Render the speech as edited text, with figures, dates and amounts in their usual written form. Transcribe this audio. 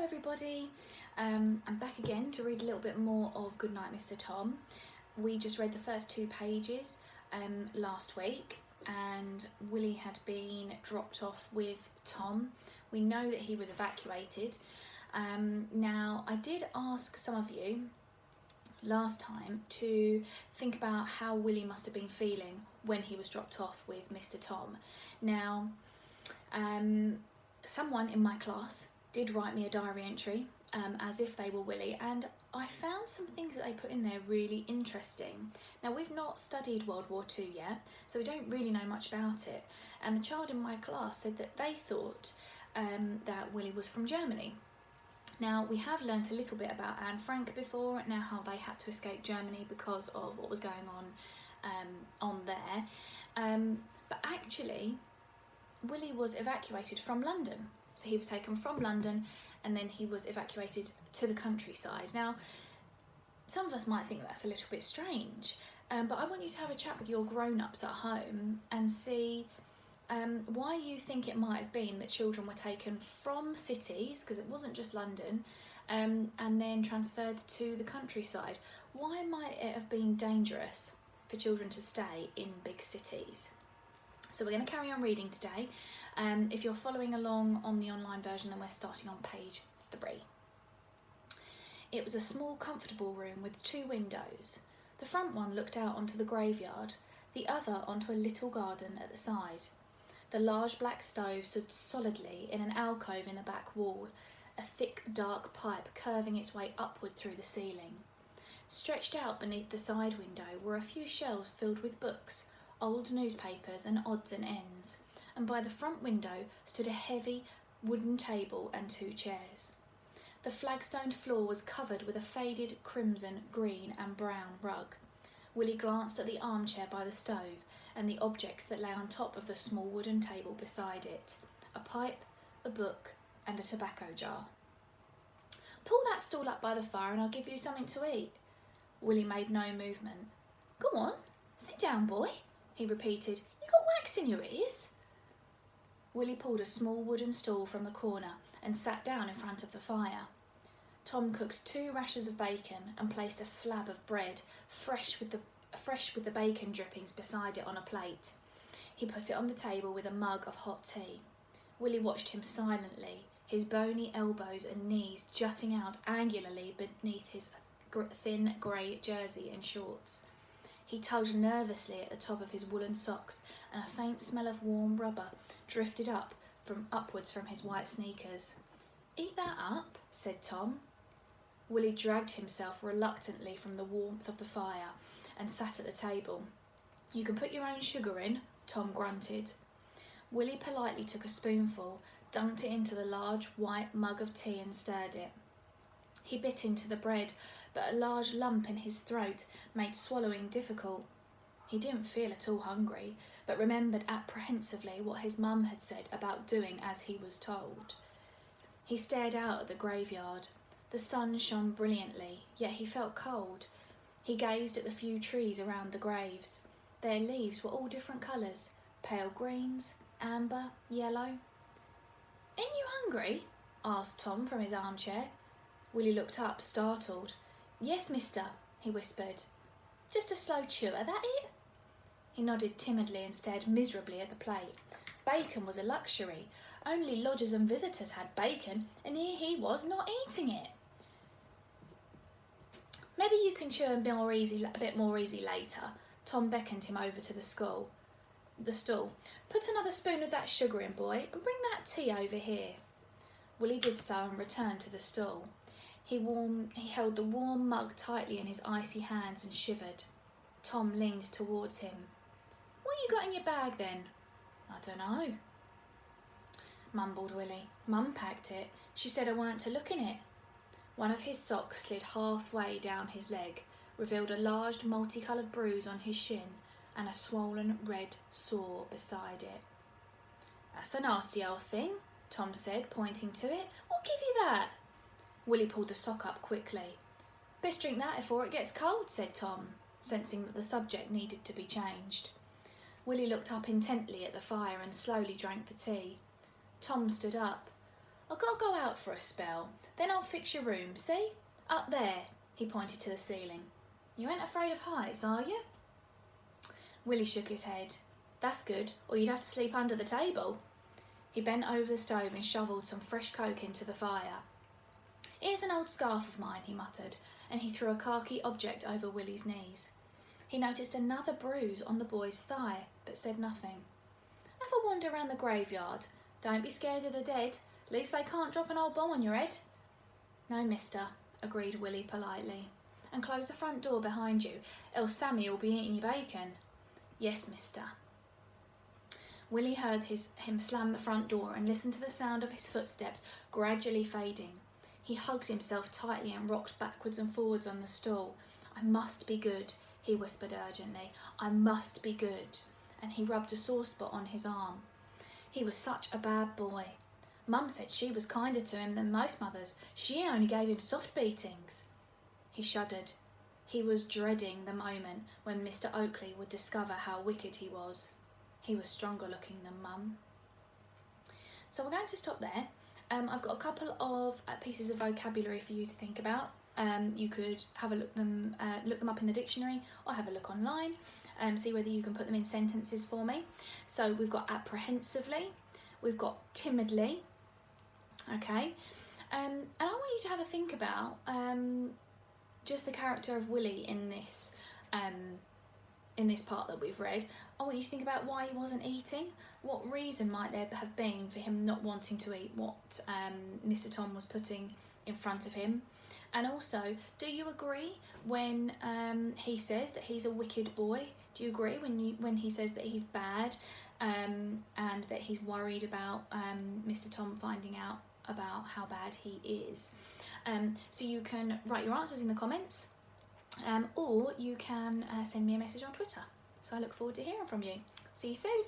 everybody. I'm back again to read a little bit more of Goodnight Mr Tom. We just read the first 2 pages last week, and Willie had been dropped off with Tom. We know that he was evacuated. Now, I did ask some of you last time to think about how Willie must have been feeling when he was dropped off with Mr Tom. Now, someone in my class did write me a diary entry as if they were Willie, and I found some things that they put in there really interesting. Now, we've not studied World War II yet, so we don't really know much about it, and the child in my class said that they thought that Willie was from Germany. Now, we have learnt a little bit about Anne Frank before, now how they had to escape Germany because of what was going on there, but actually Willie was evacuated from London. So he was taken from London and then he was evacuated to the countryside. Now, some of us might think that's a little bit strange, but I want you to have a chat with your grown-ups at home and see why you think it might have been that children were taken from cities, because it wasn't just London, and then transferred to the countryside. Why might it have been dangerous for children to stay in big cities? So we're going to carry on reading today. If you're following along on the online version, then we're starting on page 3. It was a small, comfortable room with 2 windows. The front one looked out onto the graveyard, the other onto a little garden at the side. The large black stove stood solidly in an alcove in the back wall, a thick, dark pipe curving its way upward through the ceiling. Stretched out beneath the side window were a few shelves filled with books, old newspapers and odds and ends, and by the front window stood a heavy wooden table and 2 chairs. The flagstoned floor was covered with a faded crimson, green and brown rug. Willie glanced at the armchair by the stove and the objects that lay on top of the small wooden table beside it, a pipe, a book and a tobacco jar. "Pull that stool up by the fire and I'll give you something to eat." Willie made no movement. "Go on, sit down, boy," he repeated. "You got wax in your ears?" Willie pulled a small wooden stool from the corner and sat down in front of the fire. Tom cooked 2 rashers of bacon and placed a slab of bread, fresh with the bacon drippings, beside it on a plate. He put it on the table with a mug of hot tea. Willie watched him silently, his bony elbows and knees jutting out angularly beneath his thin grey jersey and shorts. He tugged nervously at the top of his woolen socks, and a faint smell of warm rubber drifted upwards from his white sneakers. "Eat that up," said Tom. Willie dragged himself reluctantly from the warmth of the fire and sat at the table. "You can put your own sugar in," Tom grunted. Willie politely took a spoonful, dunked it into the large white mug of tea and stirred it. He bit into the bread, but a large lump in his throat made swallowing difficult. He didn't feel at all hungry, but remembered apprehensively what his mum had said about doing as he was told. He stared out at the graveyard. The sun shone brilliantly, yet he felt cold. He gazed at the few trees around the graves. Their leaves were all different colours, pale greens, amber, yellow. "Ain't you hungry?" asked Tom from his armchair. Willie looked up, startled. "Yes, mister," he whispered. "Just a slow chewer, that it?" He nodded timidly and stared miserably at the plate. Bacon was a luxury. Only lodgers and visitors had bacon, and here he was not eating it. "Maybe you can chew a bit more easy later." Tom beckoned him over to the stool. "Put another spoon of that sugar in, boy, and bring that tea over here." Willie did so and returned to the stool. He held the warm mug tightly in his icy hands and shivered. Tom leaned towards him. "What you got in your bag then?" "I dunno," mumbled Willie. "Mum packed it. She said I weren't to look in it." One of his socks slid halfway down his leg, revealed a large multicoloured bruise on his shin and a swollen red sore beside it. "That's a nasty old thing," Tom said, pointing to it. "What give you that?" Willie pulled the sock up quickly. "Best drink that before it gets cold," said Tom, sensing that the subject needed to be changed. Willie looked up intently at the fire and slowly drank the tea. Tom stood up. I've got to go out for a spell. Then I'll fix your room, see? Up there, he pointed to the ceiling. You ain't afraid of heights, are you? Willie shook his head. That's good, or you'd have to sleep under the table. He bent over the stove and shovelled some fresh coke into the fire. Here's an old scarf of mine, he muttered, and he threw a khaki object over Willie's knees. He noticed another bruise on the boy's thigh, but said nothing. Have a wander round the graveyard. Don't be scared of the dead. At least they can't drop an old bomb on your head. No, mister, agreed Willie politely. And close the front door behind you, else Sammy will be eating your bacon. Yes, mister. Willie heard him slam the front door and listened to the sound of his footsteps gradually fading. He hugged himself tightly and rocked backwards and forwards on the stool. I must be good, he whispered urgently. I must be good. And he rubbed a sore spot on his arm. He was such a bad boy. Mum said she was kinder to him than most mothers. She only gave him soft beatings. He shuddered. He was dreading the moment when Mr. Oakley would discover how wicked he was. He was stronger looking than Mum. So we're going to stop there. I've got a couple of pieces of vocabulary for you to think about. You could have a look them up in the dictionary or have a look online. See whether you can put them in sentences for me. So we've got apprehensively, we've got timidly, okay, and I want you to have a think about just the character of Willie in this part that we've read. I want you to think about why he wasn't eating. What reason might there have been for him not wanting to eat what Mr. Tom was putting in front of him? And also, do you agree when he says that he's a wicked boy? Do you agree when he says that he's bad and that he's worried about Mr. Tom finding out about how bad he is? So you can write your answers in the comments or you can send me a message on Twitter. So I look forward to hearing from you. See you soon.